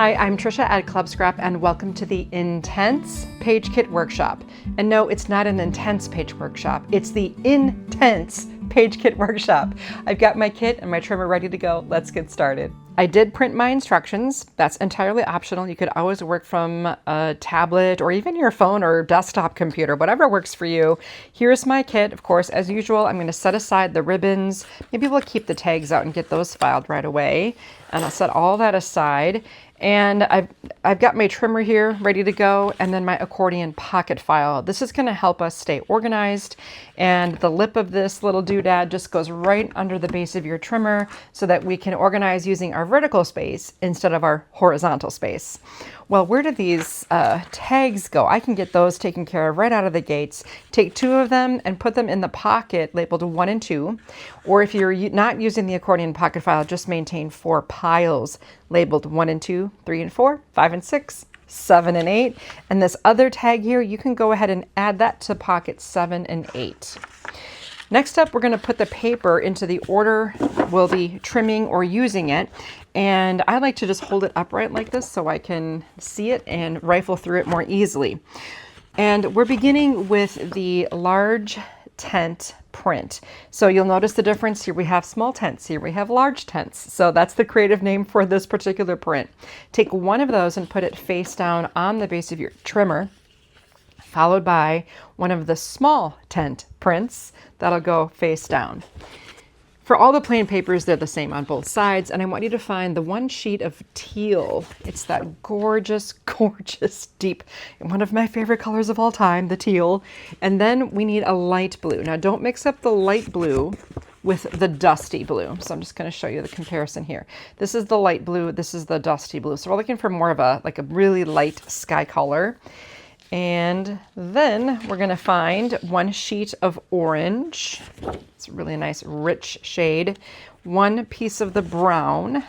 Hi, I'm Tricia at Club Scrap and welcome to the Intense Page Kit Workshop. And no, it's not an intense page workshop, it's the Intense Page Kit Workshop. I've got my kit and my trimmer ready to go. Let's get started. I did print my instructions. That's entirely optional. You could always work from a tablet or even your phone or desktop computer, whatever works for you. Here's my kit. Of course, as usual, I'm going to set aside the ribbons. Maybe we'll keep the tags out and get those filed right away. And I'll set all that aside. And I've got my trimmer here ready to go, and then my accordion pocket file. This is going to help us stay organized, and the lip of this little doodad just goes right under the base of your trimmer so that we can organize using our vertical space instead of our horizontal space. Well, where do these tags go? I can get those taken care of right out of the gates. Take 2 of them and put them in the pocket labeled 1 and 2. Or if you're not using the accordion pocket file, just maintain 4 piles labeled 1 and 2, 3 and 4, 5 and 6, 7 and 8. And this other tag here, you can go ahead and add that to pocket 7 and 8. Next up, we're going to put the paper into the order we'll be trimming or using it. And I like to just hold it upright like this so I can see it and rifle through it more easily. And we're beginning with the large tent print. So you'll notice the difference. Here we have small tents, here we have large tents. So that's the creative name for this particular print. Take one of those and put it face down on the base of your trimmer, followed by one of the small tent prints that'll go face down. For all the plain papers, they're the same on both sides, and I want you to find the one sheet of teal. It's that gorgeous, gorgeous deep, one of my favorite colors of all time, the teal. And then we need a light blue. Now don't mix up the light blue with the dusty blue. So I'm just going to show you the comparison here. This is the light blue, this is the dusty blue. So we're looking for more of a really light sky color. And then we're going to find one sheet of orange. It's a really nice rich shade. One piece of the brown.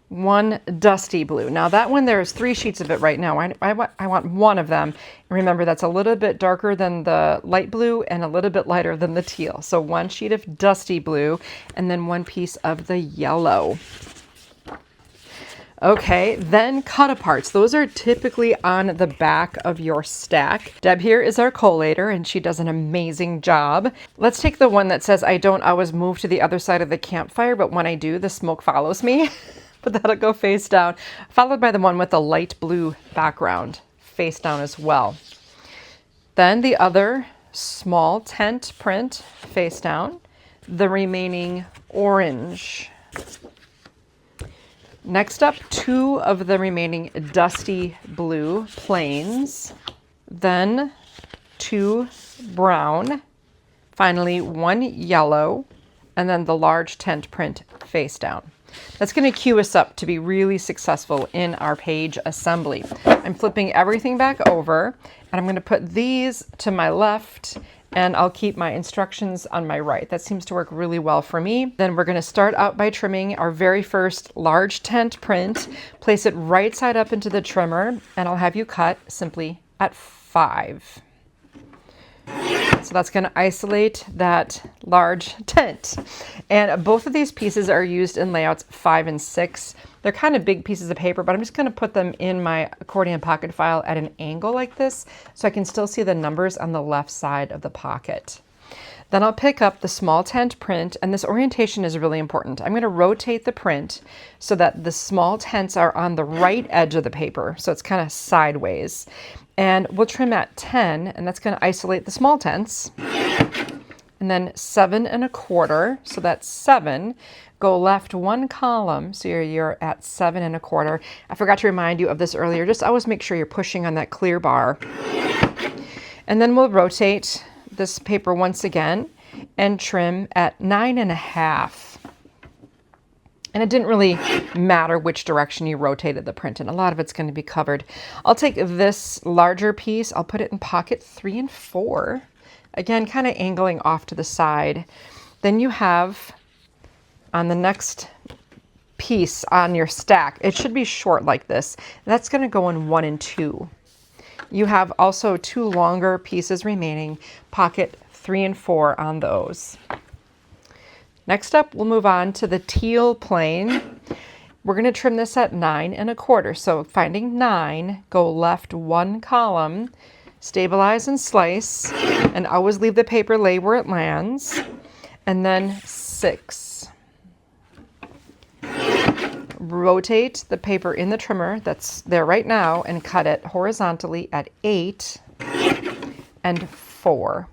One dusty blue. Now that one, there's 3 sheets of it right now. I want one of them. And remember, that's a little bit darker than the light blue and a little bit lighter than the teal. So one sheet of dusty blue and then one piece of the yellow. Okay, then Cutaparts. Those are typically on the back of your stack. Deb here is our collator and she does an amazing job. Let's take the one that says, I don't always move to the other side of the campfire, but when I do, the smoke follows me. But that'll go face down, followed by the one with the light blue background, face down as well. Then the other small tent print, face down. The remaining orange. Next up, 2 of the remaining dusty blue plains, then 2 brown, finally 1 yellow, and then the large tent print face down. That's going to cue us up to be really successful in our page assembly. I'm flipping everything back over, and I'm going to put these to my left, and I'll keep my instructions on my right. That seems to work really well for me. Then we're going to start out by trimming our very first large tent print, place it right side up into the trimmer, and I'll have you cut simply at 5. So that's going to isolate that large tent. And both of these pieces are used in layouts 5 and 6. They're kind of big pieces of paper, but I'm just going to put them in my accordion pocket file at an angle like this so I can still see the numbers on the left side of the pocket. Then I'll pick up the small tent print, and this orientation is really important. I'm going to rotate the print so that the small tents are on the right edge of the paper, so it's kind of sideways. And we'll trim at 10, and that's going to isolate the small tents. And then 7 1/4, so that's 7. Go left 1 column, so you're at 7 1/4. I forgot to remind you of this earlier. Just always make sure you're pushing on that clear bar. And then we'll rotate this paper once again and trim at 9 1/2. And it didn't really matter which direction you rotated the print in. A lot of it's going to be covered. I'll take this larger piece, I'll put it in pocket 3 and 4. Again, kind of angling off to the side. Then you have on the next piece on your stack, it should be short like this. That's going to go in 1 and 2. You have also 2 longer pieces remaining, pocket 3 and 4 on those. Next up, we'll move on to the teal plain. We're going to trim this at 9 1/4. So finding 9, go left 1 column, stabilize and slice, and always leave the paper lay where it lands, and then 6. Rotate the paper in the trimmer that's there right now and cut it horizontally at 8 and 4.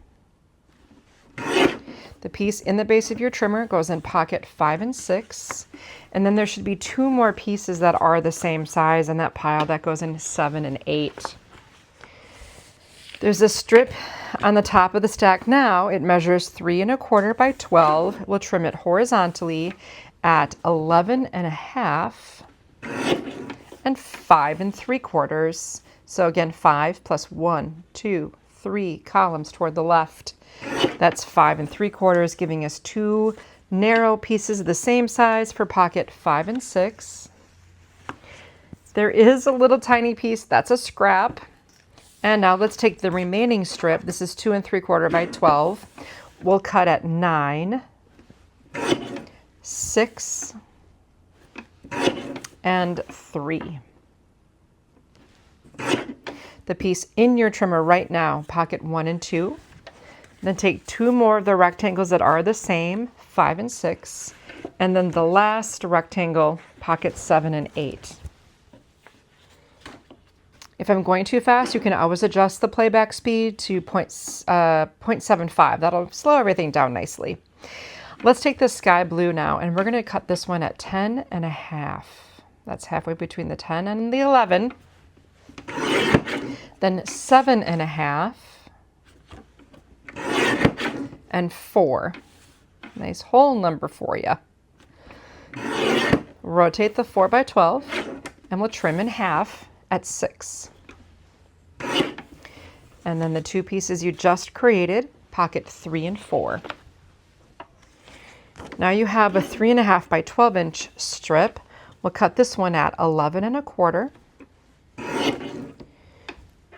The piece in the base of your trimmer goes in pocket 5 and 6, and then there should be 2 more pieces that are the same size in that pile that goes in 7 and 8. There's a strip on the top of the stack now. It measures 3 1/4 by 12. We'll trim it horizontally at 11 1/2 and 5 3/4. So again, 5 plus 1, 2, 3 columns toward the left. That's 5 3/4, giving us 2 narrow pieces of the same size for pocket 5 and 6. There is a little tiny piece, that's a scrap. And now let's take the remaining strip. This is 2 3/4 by 12. We'll cut at 9, 6, and 3. The piece in your trimmer right now, pocket 1 and 2. Then take 2 more of the rectangles that are the same, 5 and 6, and then the last rectangle, pocket 7 and 8. If I'm going too fast, you can always adjust the playback speed to 0.75. That'll slow everything down nicely. Let's take the sky blue now, and we're going to cut this one at 10 1/2. That's halfway between the 10 and the 11. Then 7 1/2 and 4. Nice whole number for you. Rotate the 4 by 12, and we'll trim in half at 6. And then the 2 pieces you just created, pocket 3 and 4. Now you have a 3 1/2 by 12 inch strip. We'll cut this one at 11 1/4,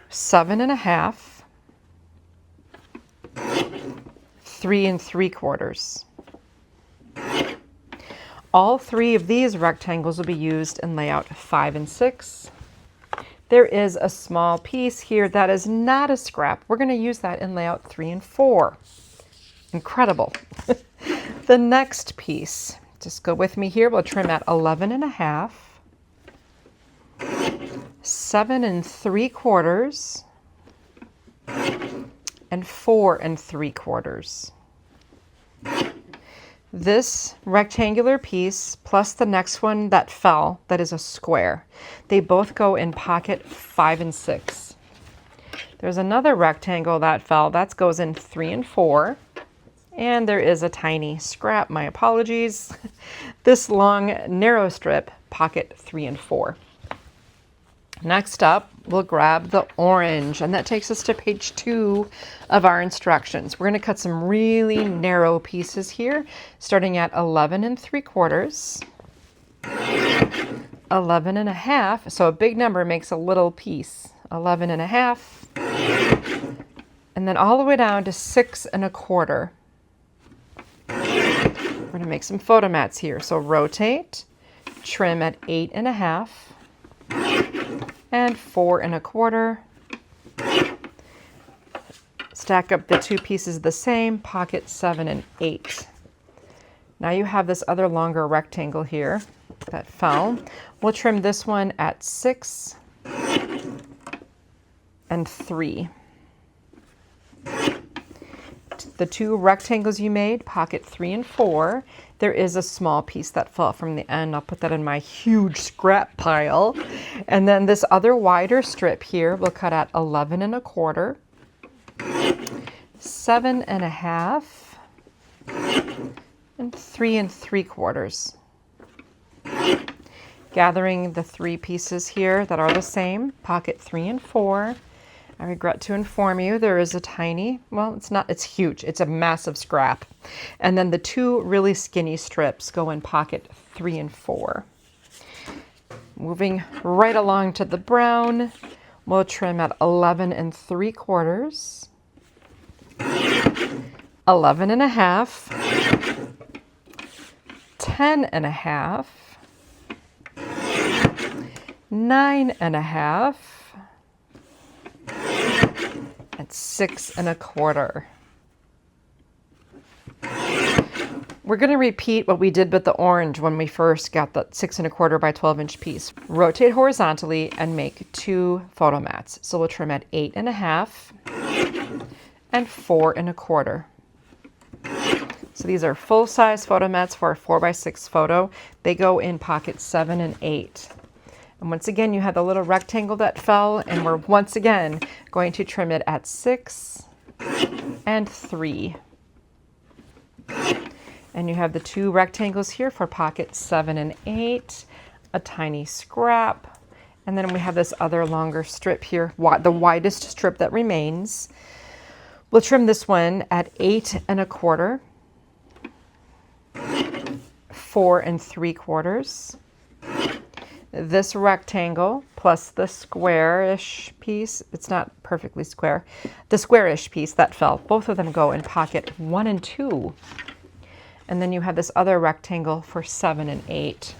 7 1/2, 3 3/4. All 3 of these rectangles will be used in layout 5 and 6. There is a small piece here that is not a scrap. We're going to use that in layout 3 and 4. Incredible. The next piece, just go with me here. We'll trim at 11 1/2, 7 3/4, and 4 3/4. This rectangular piece plus the next one that fell, that is a square. They both go in pocket 5 and 6. There's another rectangle that fell, that goes in 3 and 4. And there is a tiny scrap, my apologies. This long narrow strip, pocket 3 and 4. Next up, we'll grab the orange, and that takes us to page 2 of our instructions. We're going to cut some really narrow pieces here, starting at 11 3/4, 11 1/2. So a big number makes a little piece. 11 1/2, and then all the way down to 6 1/4. We're going to make some photo mats here. So rotate, trim at 8 1/2. And 4 1/4. Stack up the 2 pieces the same, pocket 7 and 8. Now you have this other longer rectangle here that fell. We'll trim this one at 6 and 3. The 2 rectangles you made, pocket 3 and 4. There is a small piece that fell from the end. I'll put that in my huge scrap pile. And then this other wider strip here, we'll cut at 11 1/4, 7 1/2, and 3 3/4. Gathering the 3 pieces here that are the same, pocket 3 and 4. I regret to inform you there is a tiny, well, it's huge. It's a massive scrap. And then the 2 really skinny strips go in pocket 3 and 4. Moving right along to the brown, we'll trim at 11 3/4, 11 1/2, 10 1/2, 9.5, and 6.25. We're going to repeat what we did with the orange when we first got the 6.25 by 12-inch piece. Rotate horizontally and make 2 photo mats. So we'll trim at 8.5 and 4.25. So these are full-size photo mats for a 4x6 photo. They go in pockets 7 and 8. And once again, you have the little rectangle that fell, and we're once again going to trim it at 6 and 3. And you have the 2 rectangles here for pockets 7 and 8, a tiny scrap, and then we have this other longer strip here, the widest strip that remains. We'll trim this one at 8.25, 4.75. This rectangle plus the squarish piece, it's not perfectly square, the squarish piece that fell, both of them go in pocket 1 and 2. And then you have this other rectangle for 7 and 8.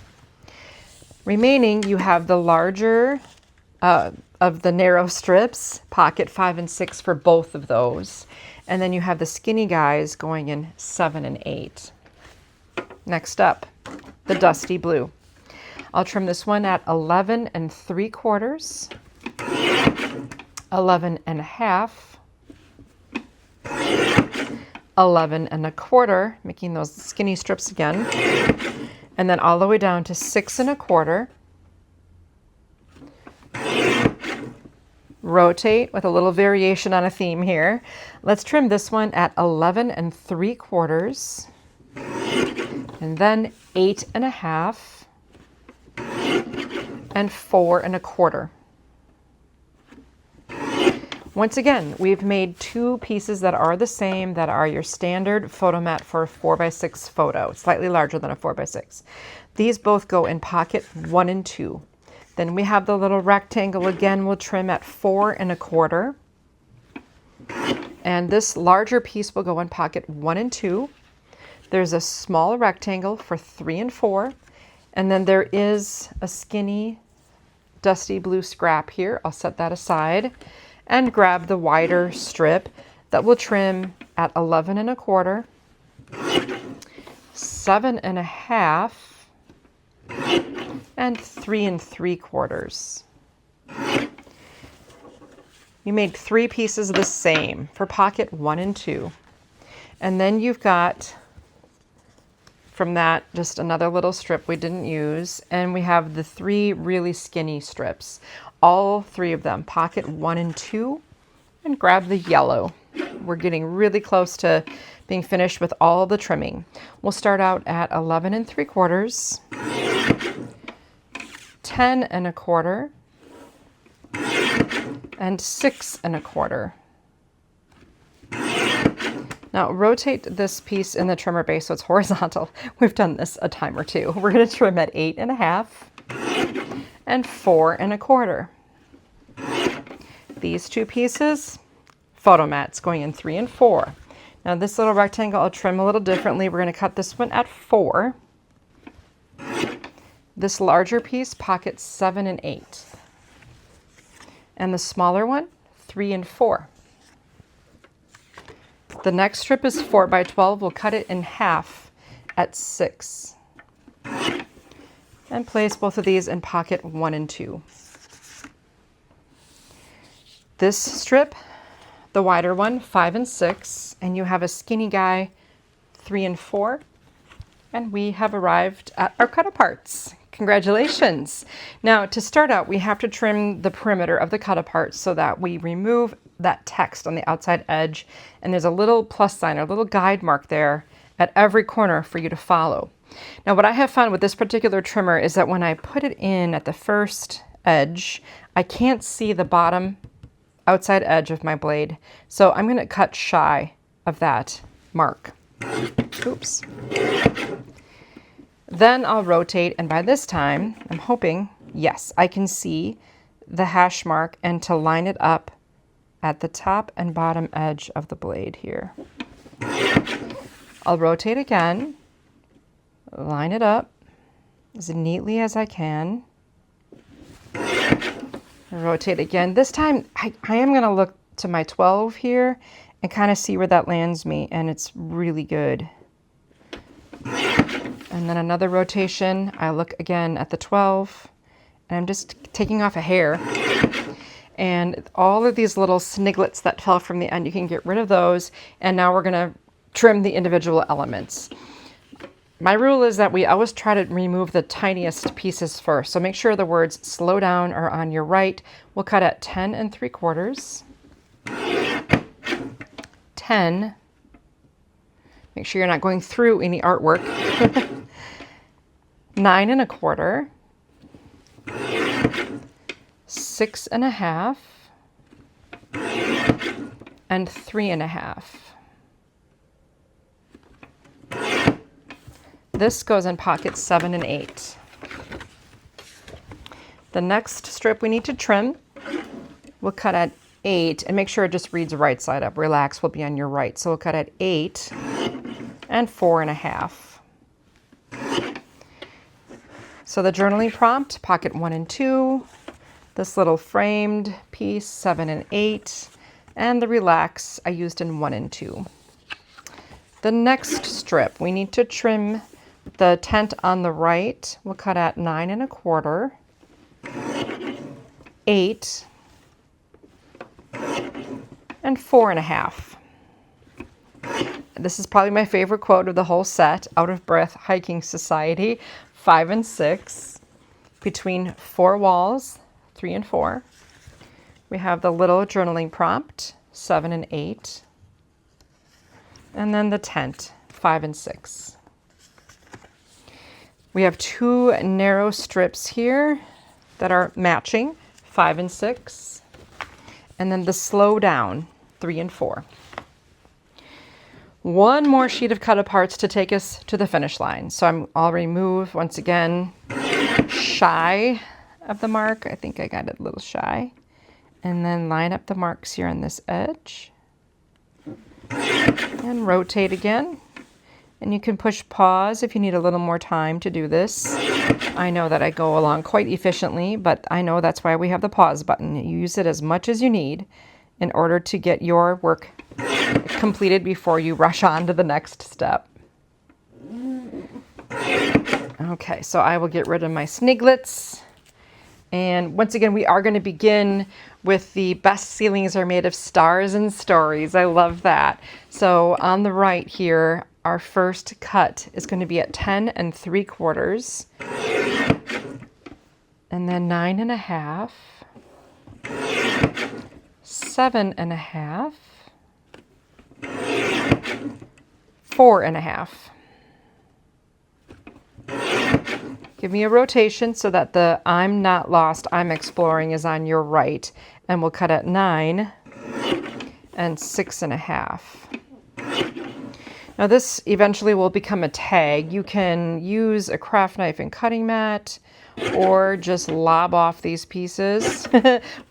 Remaining, you have the larger of the narrow strips, pocket 5 and 6 for both of those. And then you have the skinny guys going in 7 and 8. Next up, the dusty blue. I'll trim this one at 11.75, 11.5, 11.25, making those skinny strips again, and then all the way down to 6.25. Rotate with a little variation on a theme here. Let's trim this one at 11.75, and then 8.5 and 4.25. Once again, we've made 2 pieces that are the same, that are your standard photo mat for a 4x6 photo, slightly larger than a 4x6. These both go in pocket 1 and 2. Then we have the little rectangle again, we'll trim at 4.25. And this larger piece will go in pocket 1 and 2. There's a small rectangle for 3 and 4. And then there is a skinny dusty blue scrap here. I'll set that aside and grab the wider strip that will trim at 11.25, 7.5, and 3.75. You made 3 pieces the same for pocket 1 and 2. And then you've got from that just another little strip we didn't use, and we have the 3 really skinny strips, all 3 of them, pocket 1 and 2, and grab the yellow. We're getting really close to being finished with all the trimming. We'll start out at 11.75, 10.25, and 6.25. Now rotate this piece in the trimmer base so it's horizontal. We've done this a time or two. We're going to trim at 8.5 and 4.25. These 2 pieces, photo mats going in 3 and 4. Now this little rectangle I'll trim a little differently. We're going to cut this one at 4. This larger piece, pockets 7 and 8. And the smaller one, 3 and 4. The next strip is 4 by 12. We'll cut it in half at 6. And place both of these in pocket 1 and 2. This strip, the wider one, 5 and 6, and you have a skinny guy, 3 and 4. And we have arrived at our Cutaparts. Congratulations. Now to start out, we have to trim the perimeter of the Cutaparts so that we remove that text on the outside edge, and there's a little plus sign or a little guide mark there at every corner for you to follow. Now what I have found with this particular trimmer is that when I put it in at the first edge, I can't see the bottom outside edge of my blade, so I'm going to cut shy of that mark. Oops. Then I'll rotate, and by this time I'm hoping, yes, I can see the hash mark, and to line it up at the top and bottom edge of the blade here. I'll rotate again, line it up as neatly as I can, Rotate again. This time I am going to look to my 12 here and kind of see where that lands me, and it's really good. And then another rotation. I look again at the 12, and I'm just taking off a hair. And all of these little sniglets that fell from the end, you can get rid of those. And now we're going to trim the individual elements. My rule is that we always try to remove the tiniest pieces first. So make sure the words slow down are on your right. We'll cut at 10 3/4, 10. Make sure you're not going through any artwork. 9 1/4, 6 1/2, and 3 1/2. This goes in pockets 7 and 8. The next strip we need to trim, we'll cut at 8, and make sure it just reads right side up. Relax will be on your right. So we'll cut at 8 and 4 1/2. So the journaling prompt, pocket 1 and 2, this little framed piece, 7 and 8, and the relax I used in 1 and 2. The next strip, we need to trim the tent on the right. We'll cut at 9 1/4, 8, and 4 1/2. This is probably my favorite quote of the whole set, Out of Breath Hiking Society, 5 and 6. Between 4 walls, 3 and 4. We have the little journaling prompt, 7 and 8. And then the tent, 5 and 6. We have 2 narrow strips here that are matching, 5 and 6. And then the slow down, 3 and 4. One more sheet of Cutaparts to take us to the finish line. So I'll remove, once again, shy of the mark. I think I got it a little shy. And then line up the marks here on this edge. And rotate again. And you can push pause if you need a little more time to do this. I know that I go along quite efficiently, but I know that's why we have the pause button. You use it as much as you need in order to get your work completed before you rush on to the next step. Okay, so I will get rid of my sniglets. And once again, we are going to begin with the best ceilings are made of stars and stories. I love that. So on the right here, our first cut is going to be at 10 3/4, and then 9 1/2, 7 1/2, 4 1/2. Give me a rotation so that the I'm not lost, I'm exploring is on your right, and we'll cut at 9 and 6 1/2. Now this eventually will become a tag. You can use a craft knife and cutting mat, or just lob off these pieces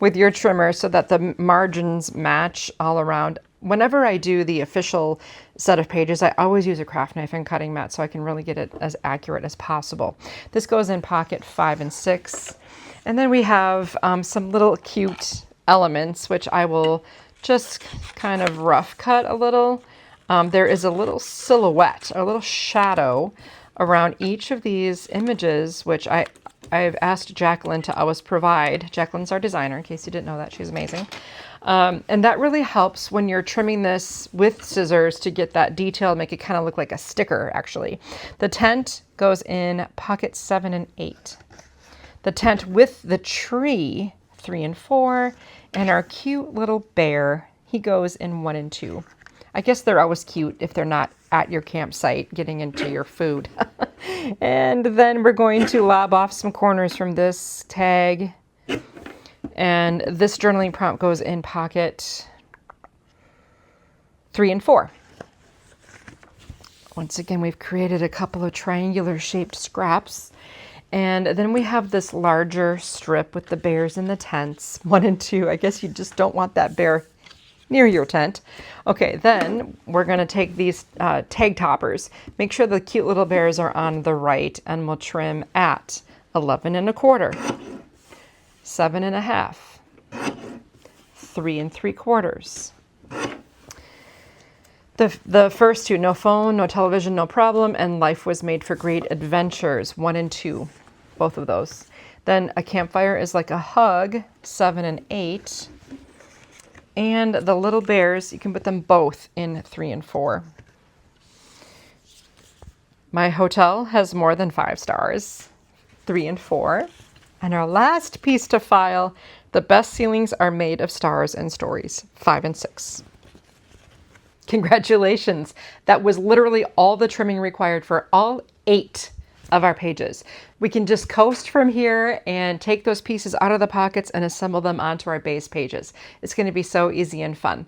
with your trimmer so that the margins match all around. Whenever I do the official set of pages, I always use a craft knife and cutting mat so I can really get it as accurate as possible. This goes in pocket 5 and 6. And then we have some little cute elements, which I will just kind of rough cut a little. There is a little silhouette, a little shadow around each of these images, which I've asked Jacqueline to always provide. Jacqueline's our designer, in case you didn't know that. She's amazing. And that really helps when you're trimming this with scissors to get that detail, make it kind of look like a sticker, actually. The tent goes in pocket 7 and 8. The tent with the tree, 3 and 4. And our cute little bear, he goes in 1 and 2. I guess they're always cute if they're not at your campsite getting into your food. And then we're going to lob off some corners from this tag. And this journaling prompt goes in pocket 3 and 4. Once again, we've created a couple of triangular shaped scraps. And then we have this larger strip with the bears in the tents, 1 and 2. I guess you just don't want that bear near your tent. Okay, then we're going to take these tag toppers. Make sure the cute little bears are on the right, and we'll trim at 11 1/4, 7 1/2, 3 3/4. The first two, no phone, no television, no problem, and life was made for great adventures, 1 and 2, both of those. Then a campfire is like a hug, 7 and 8. And the little bears, you can put them both in 3 and 4. My hotel has more than 5 stars, 3 and 4. And our last piece to file, the best ceilings are made of stars and stories, 5 and 6. Congratulations. That was literally all the trimming required for all 8 of our pages. We can just coast from here and take those pieces out of the pockets and assemble them onto our base pages. It's going to be so easy and fun.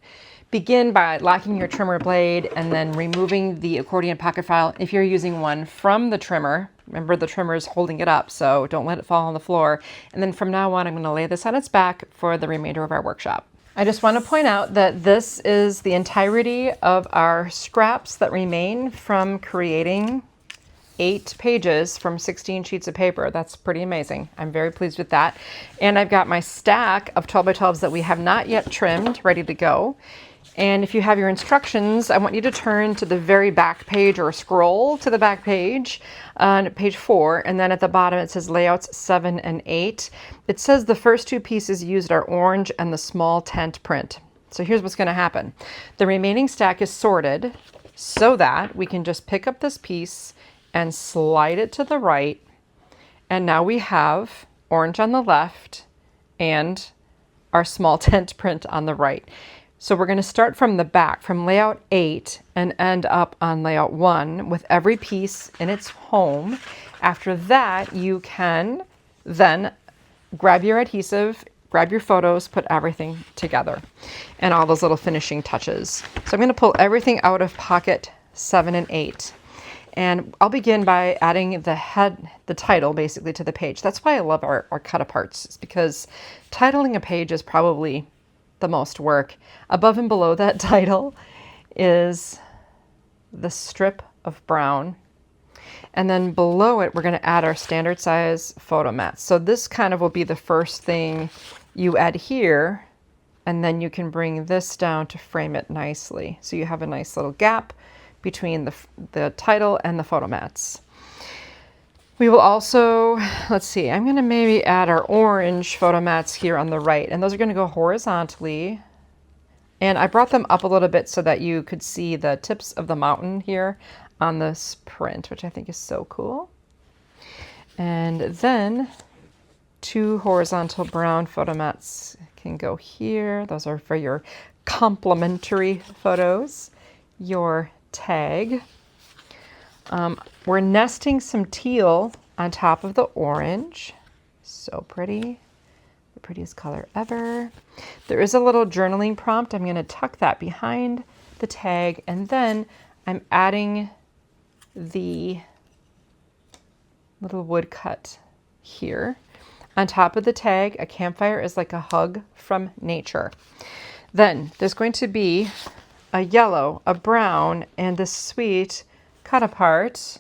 Begin by locking your trimmer blade and then removing the accordion pocket file if you're using one from the trimmer. Remember, the trimmer is holding it up, so don't let it fall on the floor. And then from now on, I'm going to lay this on its back for the remainder of our workshop. I just want to point out that this is the entirety of our scraps that remain from creating 8 pages from 16 sheets of paper. That's pretty amazing. I'm very pleased with that. And I've got my stack of 12 by 12s that we have not yet trimmed, ready to go. And if you have your instructions, I want you to turn to the very back page or scroll to the back page on page 4. And then at the bottom, it says layouts 7 and 8. It says the first 2 pieces used are orange and the small tent print. So here's what's going to happen. The remaining stack is sorted so that we can just pick up this piece and slide it to the right. And now we have orange on the left and our small tent print on the right. So we're going to start from the back, from layout 8, and end up on layout 1 with every piece in its home. After that, you can then grab your adhesive, grab your photos, put everything together, and all those little finishing touches. So I'm going to pull everything out of pocket 7 and 8. And I'll begin by adding the title basically to the page. That's why I love our Cutaparts, is because titling a page is probably the most work. Above and below that title is the strip of brown. And then below it, we're going to add our standard size photo mats. So this kind of will be the first thing you add here, and then you can bring this down to frame it nicely. So you have a nice little gap between the title and the photo mats. We will also, let's see, I'm going to maybe add our orange photo mats here on the right, and those are going to go horizontally. And I brought them up a little bit so that you could see the tips of the mountain here on this print, which I think is so cool. And then 2 horizontal brown photo mats can go here. Those are for your complimentary photos. Your tag. We're nesting some teal on top of the orange. So pretty. The prettiest color ever. There is a little journaling prompt. I'm going to tuck that behind the tag, and then I'm adding the little woodcut here. On top of the tag, a campfire is like a hug from nature. Then there's going to be a yellow, a brown, and this sweet Cutapart.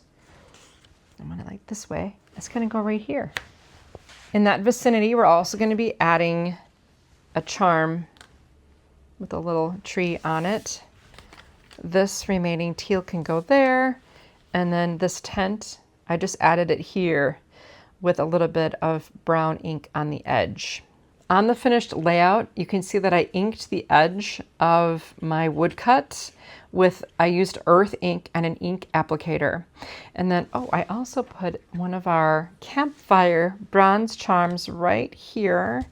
I'm going to like this way. It's going to go right here. In that vicinity, we're also going to be adding a charm with a little tree on it. This remaining teal can go there. And then this tent, I just added it here with a little bit of brown ink on the edge. On the finished layout, you can see that I inked the edge of my woodcut with, I used earth ink and an ink applicator. And then, I also put one of our campfire bronze charms right here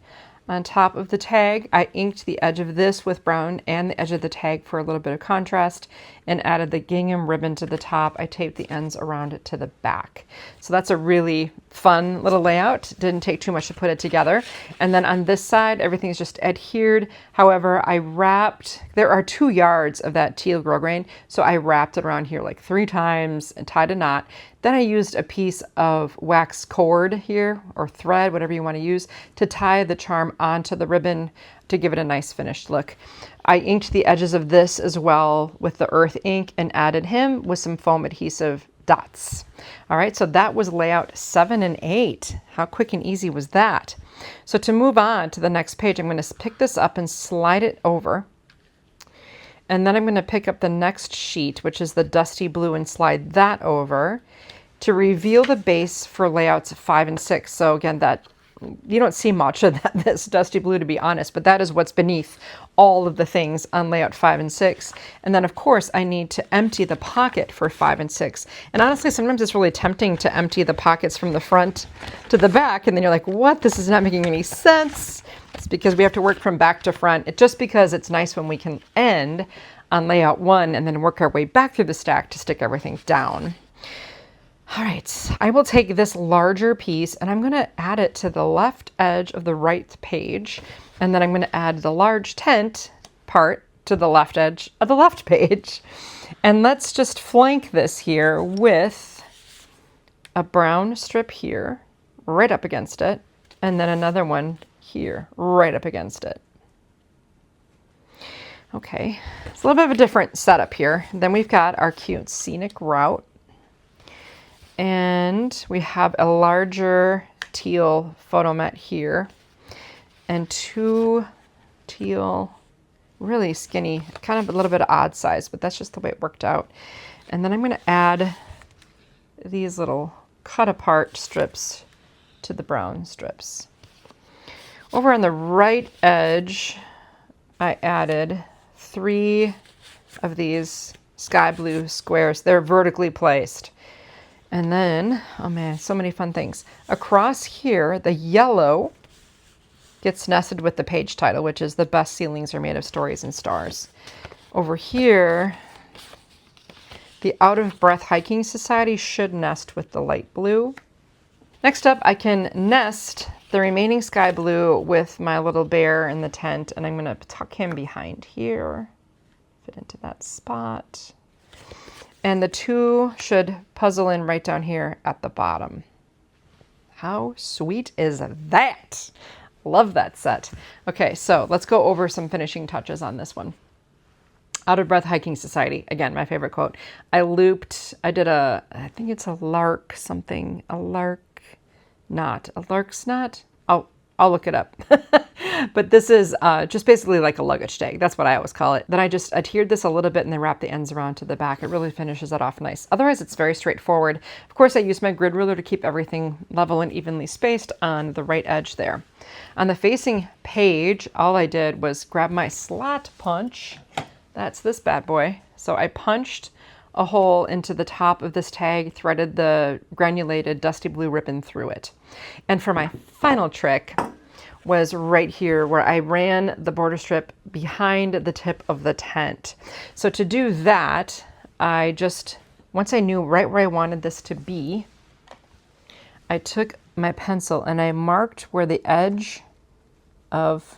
on top of the tag. I inked the edge of this with brown and the edge of the tag for a little bit of contrast, and added the gingham ribbon to the top. I taped the ends around it to the back. So that's a really fun little layout. Didn't take too much to put it together. And then on this side, everything's just adhered. However, I wrapped, there are 2 yards of that teal grosgrain, so I wrapped it around here like 3 times and tied a knot. Then I used a piece of wax cord here, or thread, whatever you want to use, to tie the charm onto the ribbon to give it a nice finished look. I inked the edges of this as well with the earth ink and added him with some foam adhesive dots. All right, so that was layout 7 and 8. How quick and easy was that? So to move on to the next page, I'm going to pick this up and slide it over. And then I'm going to pick up the next sheet, which is the dusty blue, and slide that over to reveal the base for layouts 5 and 6. So again, that you don't see much of this dusty blue, to be honest, but that is what's beneath all of the things on layout 5 and 6. And then of course I need to empty the pocket for 5 and 6. And honestly, sometimes it's really tempting to empty the pockets from the front to the back, and then you're like, what? This is not making any sense. It's because we have to work from back to front. Just because it's nice when we can end on layout 1 and then work our way back through the stack to stick everything down. All right, I will take this larger piece and I'm going to add it to the left edge of the right page. And then I'm going to add the large tent part to the left edge of the left page. And let's just flank this here with a brown strip here, right up against it. And then another one here, right up against it. Okay, it's a little bit of a different setup here. Then we've got our cute scenic route. And we have a larger teal photo mat here and 2 teal, really skinny, kind of a little bit of odd size, but that's just the way it worked out. And then I'm going to add these little cut apart strips to the brown strips. Over on the right edge, I added 3 of these sky blue squares. They're vertically placed. And then, oh man, so many fun things. Across here, the yellow gets nested with the page title, which is "The Best Ceilings Are Made of Stories and Stars." Over here, the Out of Breath Hiking Society should nest with the light blue. Next up, I can nest the remaining sky blue with my little bear in the tent, and I'm going to tuck him behind here, fit into that spot. And the 2 should puzzle in right down here at the bottom. How sweet is that? Love that set. Okay, so let's go over some finishing touches on this one. Out of Breath Hiking Society. Again, my favorite quote. I did I think it's a lark something. A lark knot. A lark's knot? I'll look it up. But this is just basically like a luggage tag. That's what I always call it. Then I just adhered this a little bit and then wrapped the ends around to the back. It really finishes it off nice. Otherwise, it's very straightforward. Of course, I use my grid ruler to keep everything level and evenly spaced on the right edge there. On the facing page, all I did was grab my slot punch. That's this bad boy. So I punched a hole into the top of this tag, threaded the granulated dusty blue ribbon through it. And for my final trick was right here where I ran the border strip behind the tip of the tent. So to do that, once I knew right where I wanted this to be, I took my pencil and I marked where the edge of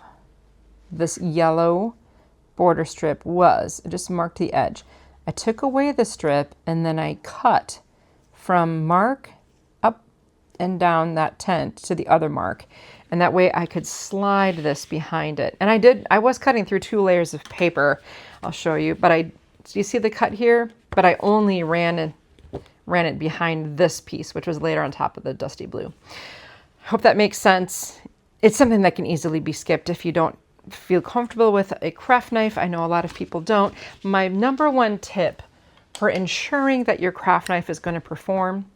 this yellow border strip was. I just marked the edge. I took away the strip and then I cut from mark up and down that tent to the other mark. And that way I could slide this behind it. And I was cutting through 2 layers of paper. I'll show you, but do you see the cut here? But I only ran it behind this piece, which was later on top of the dusty blue. Hope that makes sense. It's something that can easily be skipped if you don't feel comfortable with a craft knife. I know a lot of people don't. My number 1 tip for ensuring that your craft knife is going to perform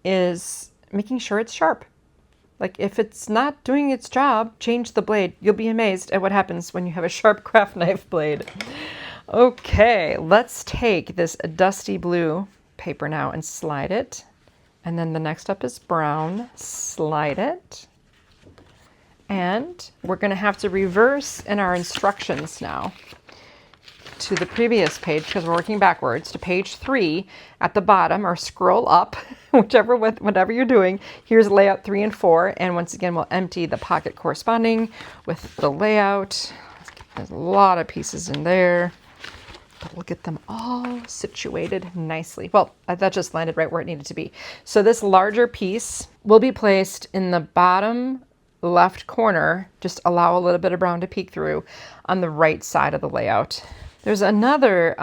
is making sure it's sharp. Like if it's not doing its job, change the blade. You'll be amazed at what happens when you have a sharp craft knife blade. Okay, let's take this dusty blue paper now and slide it. And then the next up is brown. Slide it. And we're going to have to reverse in our instructions now to the previous page because we're working backwards to page 3 at the bottom, or scroll up, whatever you're doing. Here's layout 3 and 4. And once again, we'll empty the pocket corresponding with the layout. There's a lot of pieces in there, but we'll get them all situated nicely. Well, that just landed right where it needed to be. So this larger piece will be placed in the bottom left corner. Just allow a little bit of brown to peek through on the right side of the layout. There's another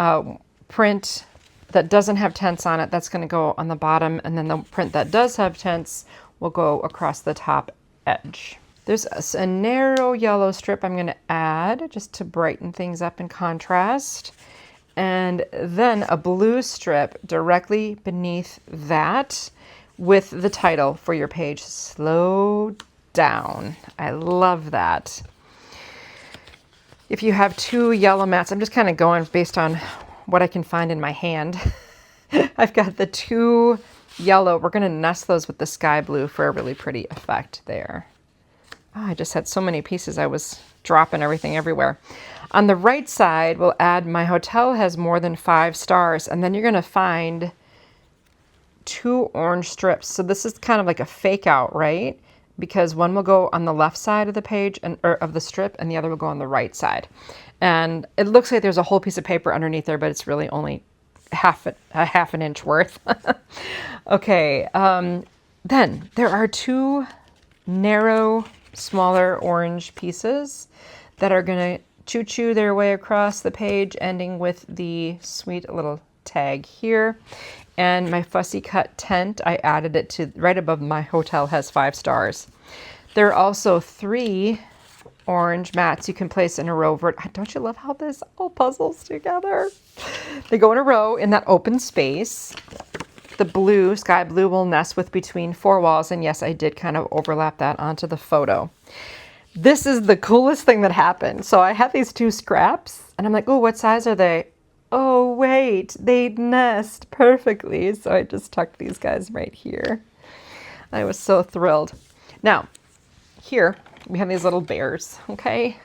print that doesn't have tents on it, that's going to go on the bottom, and then the print that does have tents will go across the top edge. There's a narrow yellow strip I'm going to add just to brighten things up in contrast. And then a blue strip directly beneath that with the title for your page, Slow Down. I love that. If you have two yellow mats, I'm just kind of going based on what I can find in my hand. I've got the two yellow. We're going to nest those with the sky blue for a really pretty effect there. Oh, I just had so many pieces. I was dropping everything everywhere. On the right side, we'll add my hotel has more than 5 stars, and then you're going to find 2 orange strips. So this is kind of like a fake out, right? Because one will go on the left side of the page or of the strip, and the other will go on the right side. And it looks like there's a whole piece of paper underneath there, but it's really only half an inch worth. Okay, then there are 2 narrow, smaller orange pieces that are going to choo-choo their way across the page, ending with the sweet little tag here. And my fussy cut tent, I added it to right above my hotel has 5 stars. There are also 3 orange mats you can place in a row. Don't you love how this all puzzles together? They go in a row in that open space. The blue, sky blue, will nest with between 4 walls. And yes, I did kind of overlap that onto the photo. This is the coolest thing that happened. So I had these 2 scraps and I'm like, oh, what size are they? Oh, wait, they nest perfectly. So I just tucked these guys right here. I was so thrilled. Now, here we have these little bears, okay?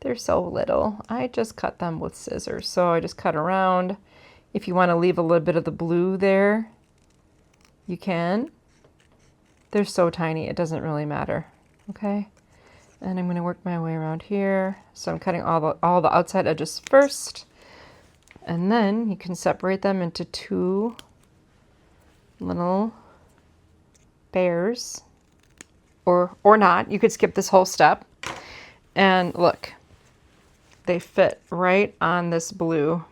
They're so little. I just cut them with scissors. So I just cut around. If you want to leave a little bit of the blue there, you can. They're so tiny, it doesn't really matter, okay? And I'm going to work my way around here. So I'm cutting all the outside edges first. And then you can separate them into 2 little bears. Or not. You could skip this whole step. And look, they fit right on this blue.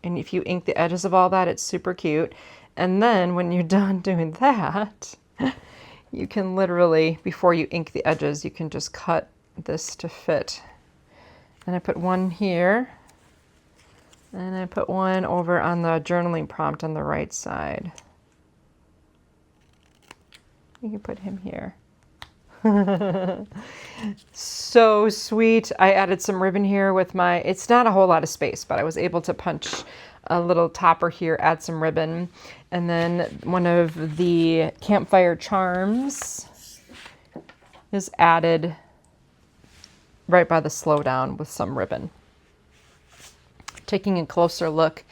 And if you ink the edges of all that, it's super cute. And then when you're done doing that, you can literally, before you ink the edges, you can just cut this to fit. And I put one here. And I put one over on the journaling prompt on the right side. You can put him here. So sweet. I added some ribbon here with it's not a whole lot of space, but I was able to punch a little topper here, add some ribbon. And then one of the campfire charms is added right by the slow down with some ribbon. Taking a closer look,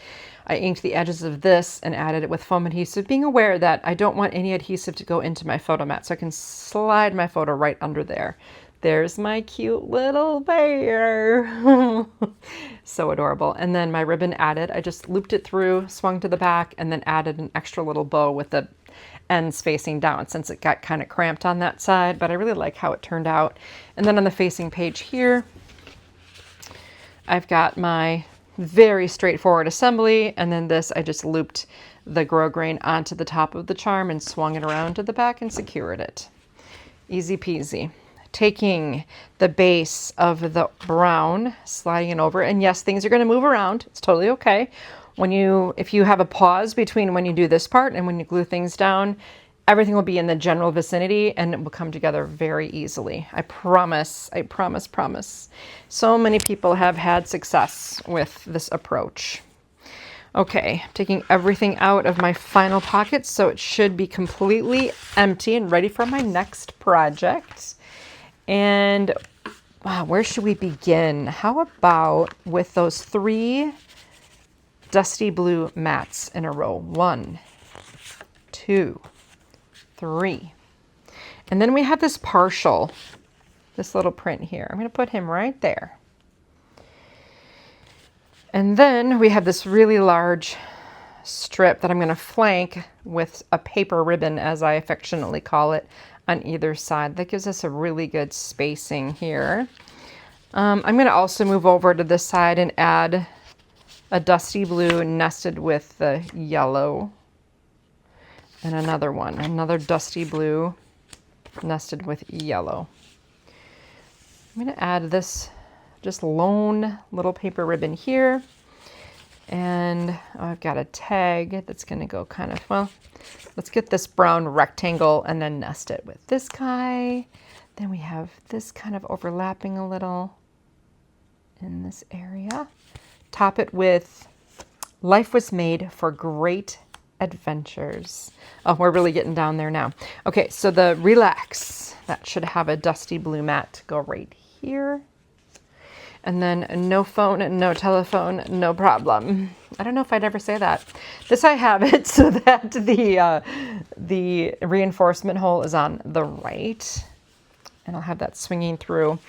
I inked the edges of this and added it with foam adhesive, being aware that I don't want any adhesive to go into my photo mat, so I can slide my photo right under there. There's my cute little bear. So adorable. And then my ribbon added, I just looped it through, swung to the back, and then added an extra little bow with the ends facing down since it got kind of cramped on that side, but I really like how it turned out. And then on the facing page here, I've got my very straightforward assembly, and then this, I just looped the grosgrain onto the top of the charm and swung it around to the back and secured it. Easy peasy. Taking the base of the brown, sliding it over, and yes, things are going to move around. It's totally okay. If you have a pause between when you do this part and when you glue things down, everything will be in the general vicinity and it will come together very easily. I promise, I promise, promise. So many people have had success with this approach. Okay, taking everything out of my final pocket so it should be completely empty and ready for my next project. And wow, where should we begin? How about with those 3 dusty blue mats in a row? 1, 2, 3. And then we have this partial, this little print here. I'm going to put him right there. And then we have this really large strip that I'm going to flank with a paper ribbon, as I affectionately call it, on either side. That gives us a really good spacing here. I'm going to also move over to this side and add a dusty blue nested with the yellow, and another one, another dusty blue nested with yellow. I'm going to add this just lone little paper ribbon here. And I've got a tag that's going to go kind of, well, let's get this brown rectangle and then nest it with this guy. Then we have this kind of overlapping a little in this area. Top it with "Life was made for great adventures." Oh, we're really getting down there now. Okay, so the relax, that should have a dusty blue mat go right here. And then no phone, no telephone, no problem. I don't know if I'd ever say that. This I have it so that the reinforcement hole is on the right. And I'll have that swinging through.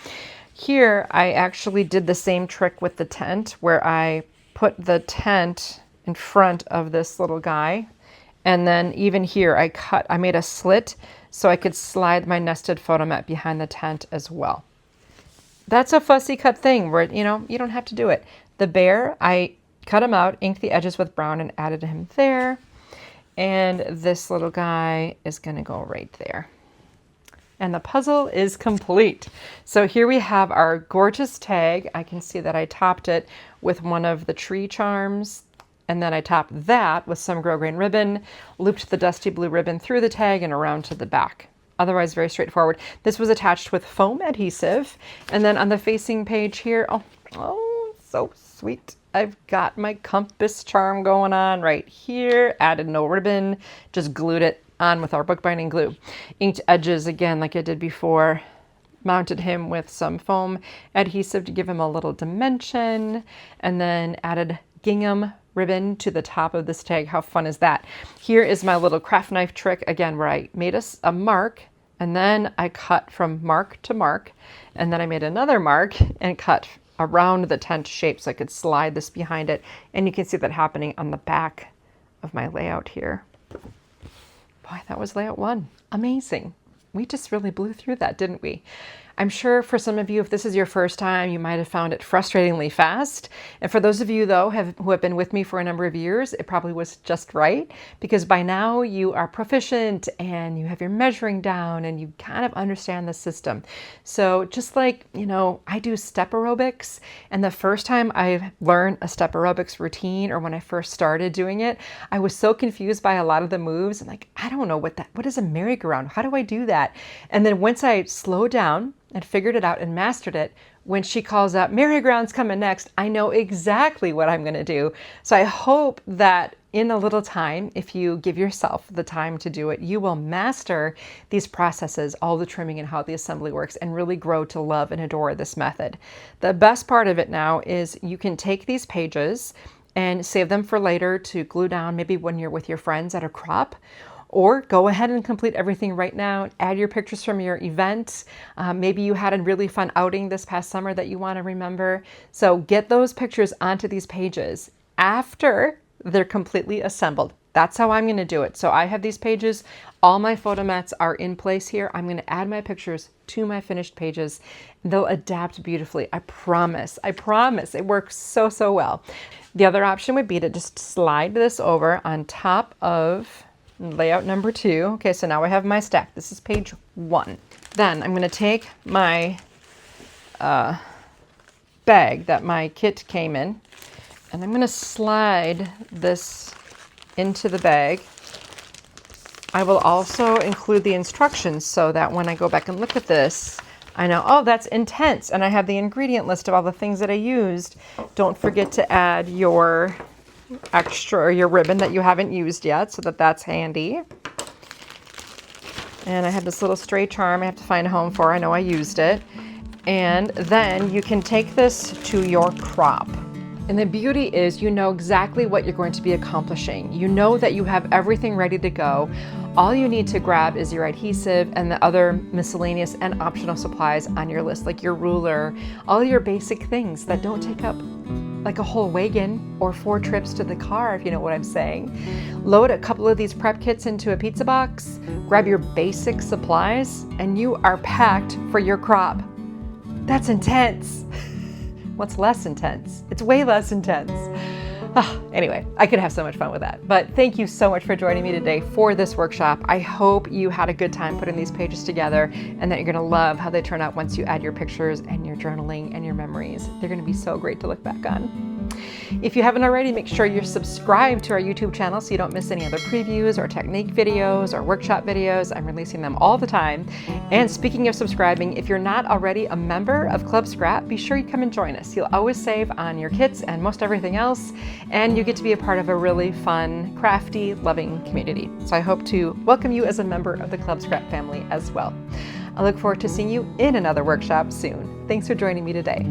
Here, I actually did the same trick with the tent where I put the tent in front of this little guy. And then even here, I made a slit so I could slide my nested photo mat behind the tent as well. That's a fussy cut thing where, you know, you don't have to do it. The bear, I cut him out, inked the edges with brown and added him there. And this little guy is going to go right there. And the puzzle is complete. So here we have our gorgeous tag. I can see that I topped it with one of the tree charms. And then I topped that with some grosgrain ribbon, looped the dusty blue ribbon through the tag and around to the back. Otherwise, very straightforward. This was attached with foam adhesive. And then on the facing page here, oh, so sweet. I've got my compass charm going on right here. Added no ribbon, just glued it on with our bookbinding glue. Inked edges again like I did before. Mounted him with some foam adhesive to give him a little dimension. And then added gingham ribbon to the top of this tag. How fun is that? Here is my little craft knife trick again where I made a mark and then I cut from mark to mark and then I made another mark and cut around the tent shape so I could slide this behind it, and you can see that happening on the back of my layout here. Boy, that was layout 1. Amazing. We just really blew through that, didn't we? I'm sure for some of you, if this is your first time, you might have found it frustratingly fast. And for those of you, though, who have been with me for a number of years, it probably was just right, because by now you are proficient and you have your measuring down and you kind of understand the system. So just like, you know, I do step aerobics, and the first time I learned a step aerobics routine, or when I first started doing it, I was so confused by a lot of the moves. I'm like, I don't know what is a merry-go-round? How do I do that? And then once I slowed down and figured it out and mastered it, when she calls out, merry-go-round's coming next, I know exactly what I'm going to do. So I hope that in a little time, if you give yourself the time to do it, you will master these processes, all the trimming and how the assembly works, and really grow to love and adore this method. The best part of it now is you can take these pages and save them for later to glue down, maybe when you're with your friends at a crop. Or go ahead and complete everything right now. Add your pictures from your event. Maybe you had a really fun outing this past summer that you want to remember. So get those pictures onto these pages after they're completely assembled. That's how I'm going to do it. So I have these pages. All my photo mats are in place here. I'm going to add my pictures to my finished pages. They'll adapt beautifully. I promise. I promise. It works so, so well. The other option would be to just slide this over on top of layout number 2. Okay, so now I have my stack. This is page 1. Then I'm going to take my bag that my kit came in, and I'm going to slide this into the bag. I will also include the instructions so that when I go back and look at this, I know, oh, that's intense, and I have the ingredient list of all the things that I used. Don't forget to add your extra or your ribbon that you haven't used yet, so that's handy. And I have this little stray charm I have to find a home for. I know I used it. And then you can take this to your crop. And the beauty is you know exactly what you're going to be accomplishing. You know that you have everything ready to go. All you need to grab is your adhesive and the other miscellaneous and optional supplies on your list, like your ruler, all your basic things that don't take up like a whole wagon or 4 trips to the car, if you know what I'm saying. Load a couple of these prep kits into a pizza box, grab your basic supplies, and you are packed for your crop. That's intense. What's less intense? It's way less intense. Anyway, I could have so much fun with that. But thank you so much for joining me today for this workshop. I hope you had a good time putting these pages together and that you're gonna love how they turn out once you add your pictures and your journaling and your memories. They're gonna be so great to look back on. If you haven't already, make sure you're subscribed to our YouTube channel so you don't miss any other previews or technique videos or workshop videos. I'm releasing them all the time. And speaking of subscribing, if you're not already a member of Club Scrap, be sure you come and join us. You'll always save on your kits and most everything else, and you get to be a part of a really fun, crafty, loving community. So I hope to welcome you as a member of the Club Scrap family as well. I look forward to seeing you in another workshop soon. Thanks for joining me today.